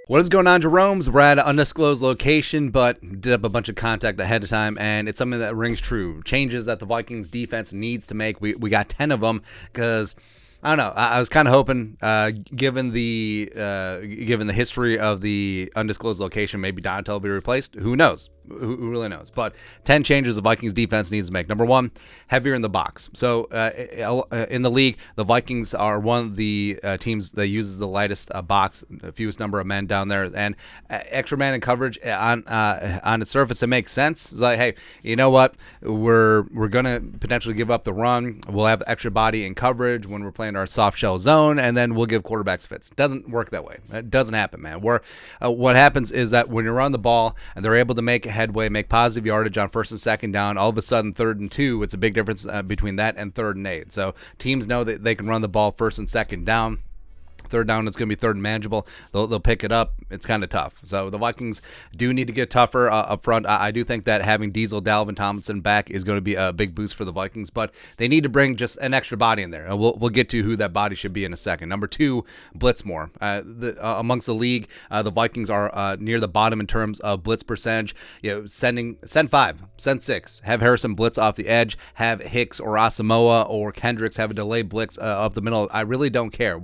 What is going on, Jerome's? We're at an undisclosed location, but did up a bunch of contact ahead of time, and it's something that rings true. Changes that the Vikings defense needs to make. We got 10 of them because I don't know. I was kind of hoping, given the history of the undisclosed location, maybe Donatello will be replaced. Who knows? Who really knows? But 10 changes the Vikings defense needs to make. Number one, heavier in the box. So in the league, the Vikings are one of the teams that uses the lightest box, the fewest number of men down there, and extra man in coverage on the surface, it makes sense. It's like, hey, you know what? We're gonna potentially give up the run. We'll have extra body in coverage when we're playing our soft shell zone, and then we'll give quarterbacks fits. It doesn't work that way. It doesn't happen, man. What happens is that when you're on the ball and they're able to make headway, make positive yardage on first and second down, all of a sudden 3rd and 2, it's a big difference between that and 3rd and 8. So teams know that they can run the ball first and second down. 3rd down, it's going to be 3rd and manageable. They'll pick it up. It's kind of tough. So the Vikings do need to get tougher up front. I do think that having Diesel, Dalvin, Tomlinson back is going to be a big boost for the Vikings, but they need to bring just an extra body in there. We'll get to who that body should be in a second. Number 2, blitz more. Amongst the league, the Vikings are near the bottom in terms of blitz percentage. Send 5, send 6. Have Harrison blitz off the edge. Have Hicks or Asamoah or Kendricks have a delayed blitz up the middle. I really don't care.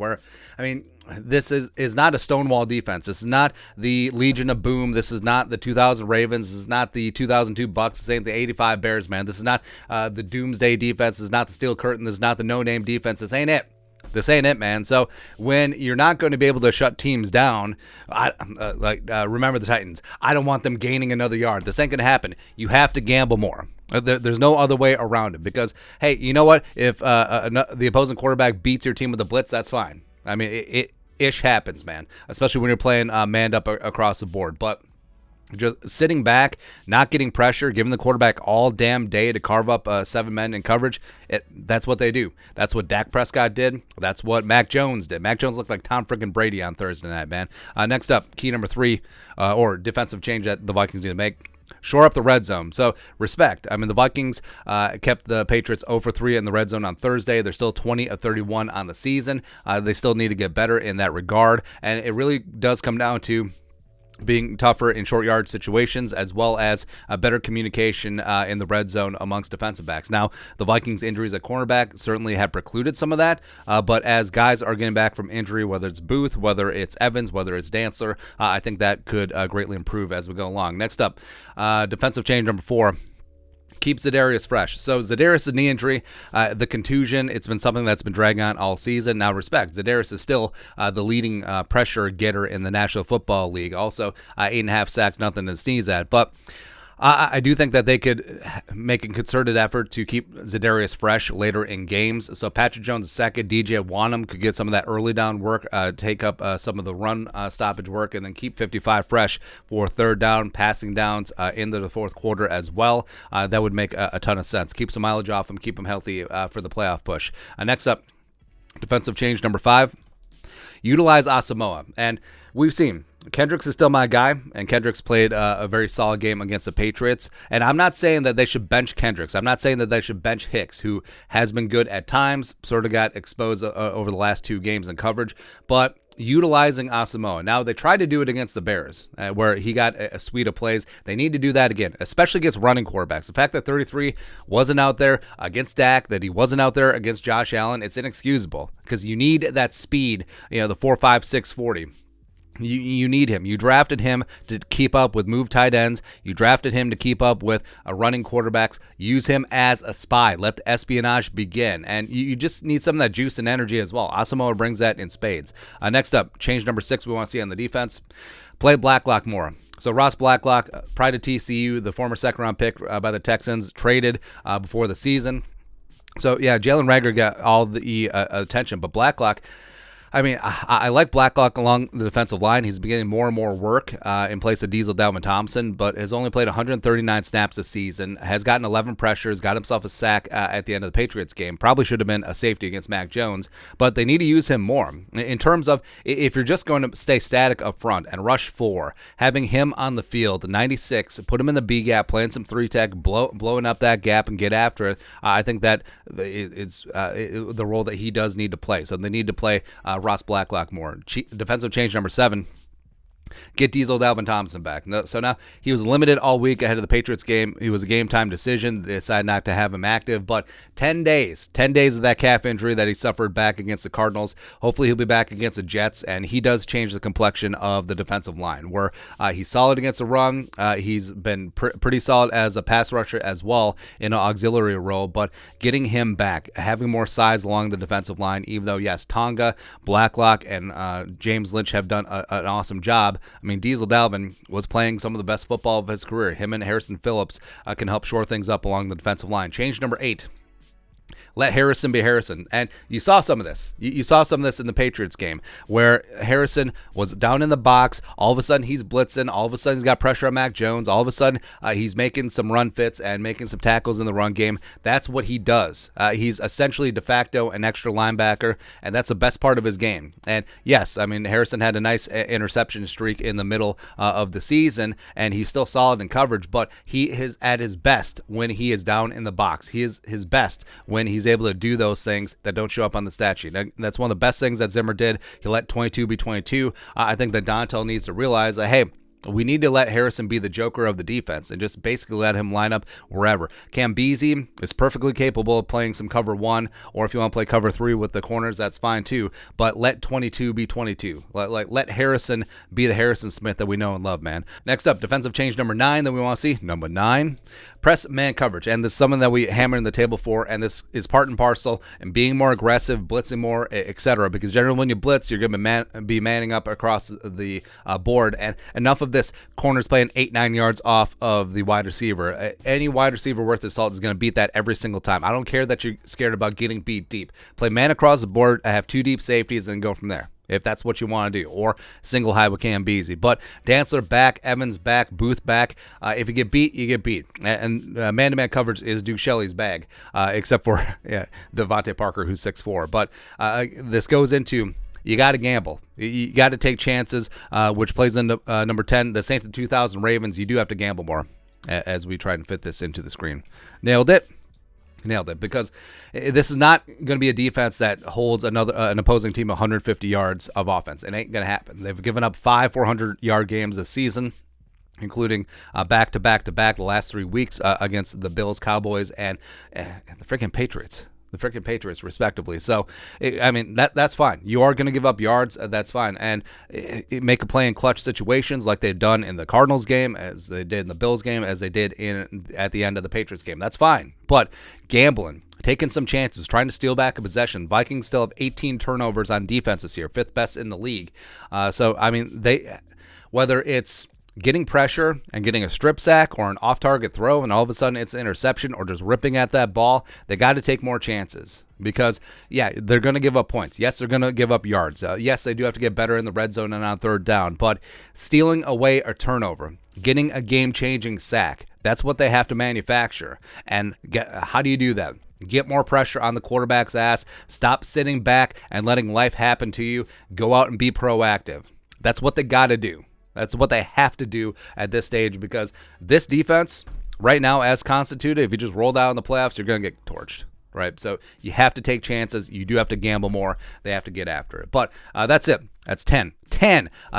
This is not a Stonewall defense. This is not the Legion of Boom. This is not the 2000 Ravens. This is not the 2002 Bucks. This ain't the 85 Bears, man. This is not the Doomsday defense. This is not the Steel Curtain. This is not the no-name defense. This ain't it. This ain't it, man. So when you're not going to be able to shut teams down, remember the Titans. I don't want them gaining another yard. This ain't going to happen. You have to gamble more. There's no other way around it because, hey, you know what? If the opposing quarterback beats your team with a blitz, that's fine. I mean, it happens, man, especially when you're playing manned up across the board. But just sitting back, not getting pressure, giving the quarterback all damn day to carve up 7 men in coverage, that's what they do. That's what Dak Prescott did. That's what Mac Jones did. Mac Jones looked like Tom freaking Brady on Thursday night, man. Next up, key number 3, or defensive change that the Vikings need to make. Shore up the red zone. So respect. I mean, the Vikings kept the Patriots 0 for 3 in the red zone on Thursday. They're still 20 of 31 on the season. They still need to get better in that regard. And it really does come down to being tougher in short yard situations, as well as better communication in the red zone amongst defensive backs. Now, the Vikings' injuries at cornerback certainly have precluded some of that, but as guys are getting back from injury, whether it's Booth, whether it's Evans, whether it's Dantzler, I think that could greatly improve as we go along. Next up, defensive change number 4. Keep Za'Darius fresh. So Za'Darius' knee injury, the contusion, it's been something that's been dragging on all season. Now, respect, Za'Darius is still the leading pressure getter in the National Football League. Also, 8.5 sacks, nothing to sneeze at. But I do think that they could make a concerted effort to keep Za'Darius fresh later in games. So Patrick Jones second, DJ Wanham could get some of that early down work, take up some of the run stoppage work, and then keep 55 fresh for 3rd down, passing downs into the 4th quarter as well. That would make a ton of sense. Keep some mileage off him, keep him healthy for the playoff push. Next up, defensive change number 5. Utilize Asamoah. And we've seen Kendricks is still my guy, and Kendricks played a very solid game against the Patriots. And I'm not saying that they should bench Kendricks. I'm not saying that they should bench Hicks, who has been good at times, sort of got exposed over the last 2 games in coverage. But utilizing Asamoah. Now, they tried to do it against the Bears, where he got a suite of plays. They need to do that again, especially against running quarterbacks. The fact that 33 wasn't out there against Dak, that he wasn't out there against Josh Allen, it's inexcusable because you need that speed, the 4.5, 6.40. You need him. You drafted him to keep up with move tight ends. You drafted him to keep up with running quarterbacks. Use him as a spy. Let the espionage begin. And you just need some of that juice and energy as well. Asamoah brings that in spades. Next up, change number 6 we want to see on the defense. Play Blacklock more. So Ross Blacklock, pride of TCU, the former second-round pick by the Texans, traded before the season. So, yeah, Jalen Reagor got all the attention, but Blacklock, I mean, I like Blacklock along the defensive line. He's beginning more and more work in place of Diesel Dalvin Thompson, but has only played 139 snaps this season, has gotten 11 pressures, got himself a sack at the end of the Patriots game. Probably should have been a safety against Mac Jones, but they need to use him more. In terms of, if you're just going to stay static up front and rush 4, having him on the field, 96, put him in the B gap, playing some 3-tech, blowing up that gap and get after it, I think that is the role that he does need to play. So they need to play Ross Blacklock more. Defensive change number 7. Get Diesel Dalvin Tomlinson back. So now he was limited all week ahead of the Patriots game. It was a game time decision. They decided not to have him active, but 10 days of that calf injury that he suffered back against the Cardinals. Hopefully he'll be back against the Jets, and he does change the complexion of the defensive line, where he's solid against the run. He's been pretty solid as a pass rusher as well in an auxiliary role, but getting him back, having more size along the defensive line, even though, yes, Tonga, Blacklock, and James Lynch have done an awesome job. I mean, Diesel Dalvin was playing some of the best football of his career. Him and Harrison Phillips can help shore things up along the defensive line. Change number 8. Let Harrison be Harrison. And you saw some of this. You saw some of this in the Patriots game where Harrison was down in the box. All of a sudden, he's blitzing. All of a sudden, he's got pressure on Mac Jones. All of a sudden, he's making some run fits and making some tackles in the run game. That's what he does. He's essentially de facto an extra linebacker, and that's the best part of his game. And yes, I mean, Harrison had a nice interception streak in the middle of the season, and he's still solid in coverage, but he is at his best when he is down in the box. He is his best when he's able to do those things that don't show up on the stat sheet. That's one of the best things that Zimmer did. He let 22 be 22. I think that Dontel needs to realize that, hey, we need to let Harrison be the joker of the defense and just basically let him line up wherever. Cam Beasley is perfectly capable of playing some cover 1, or if you want to play cover 3 with the corners, that's fine too. But let 22 be 22. Let Harrison be the Harrison Smith that we know and love, man. Next up, defensive change number 9 that we want to see. Number 9, press man coverage. And this is something that we hammered in the table for, and this is part and parcel and being more aggressive, blitzing more, etc. Because generally when you blitz, you're going to be manning up across the board. And enough of this corners playing 8-9 yards off of the wide receiver. Any wide receiver worth his salt is going to beat that every single time. I don't care that you're scared about getting beat deep. Play man across the board, have 2 deep safeties, and go from there, if that's what you want to do, or single high with Cam Beasley. But Dantzler back, Evans back, Booth back. If you get beat, you get beat. And man-to-man coverage is Duke Shelley's bag, except for Devontae Parker, who's 6'4". But this goes into, you got to gamble. You got to take chances, which plays into number 10, the Saints of 2000 Ravens. You do have to gamble more as we try and fit this into the screen. Nailed it, because this is not going to be a defense that holds an opposing team 150 yards of offense. It ain't going to happen. They've given up 5 400-yard games this season, including back-to-back the last 3 weeks against the Bills, Cowboys, and the freaking Patriots. Respectively. So, I mean, that's fine. You are going to give up yards. That's fine. And make a play in clutch situations like they've done in the Cardinals game, as they did in the Bills game, as they did at the end of the Patriots game. That's fine. But gambling, taking some chances, trying to steal back a possession. Vikings still have 18 turnovers on defense this year, 5th best in the league. So, I mean, whether it's getting pressure and getting a strip sack or an off-target throw and all of a sudden it's an interception, or just ripping at that ball, they got to take more chances. Because, yeah, they're going to give up points. Yes, they're going to give up yards. Yes, they do have to get better in the red zone and on 3rd down. But stealing away a turnover, getting a game-changing sack, that's what they have to manufacture. And how do you do that? Get more pressure on the quarterback's ass. Stop sitting back and letting life happen to you. Go out and be proactive. That's what they got to do. That's what they have to do at this stage, because this defense, right now, as constituted, if you just roll out in the playoffs, you're going to get torched, right? So you have to take chances. You do have to gamble more. They have to get after it. But that's it. That's 10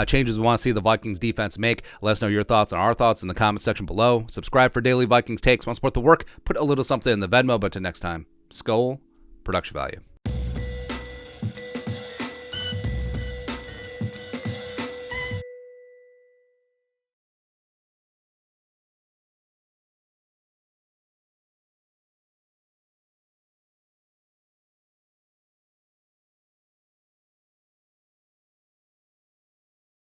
changes we want to see the Vikings defense make. Let us know your thoughts and our thoughts in the comment section below. Subscribe for daily Vikings takes. Want to support the work? Put a little something in the Venmo. But till next time, Skol, production value.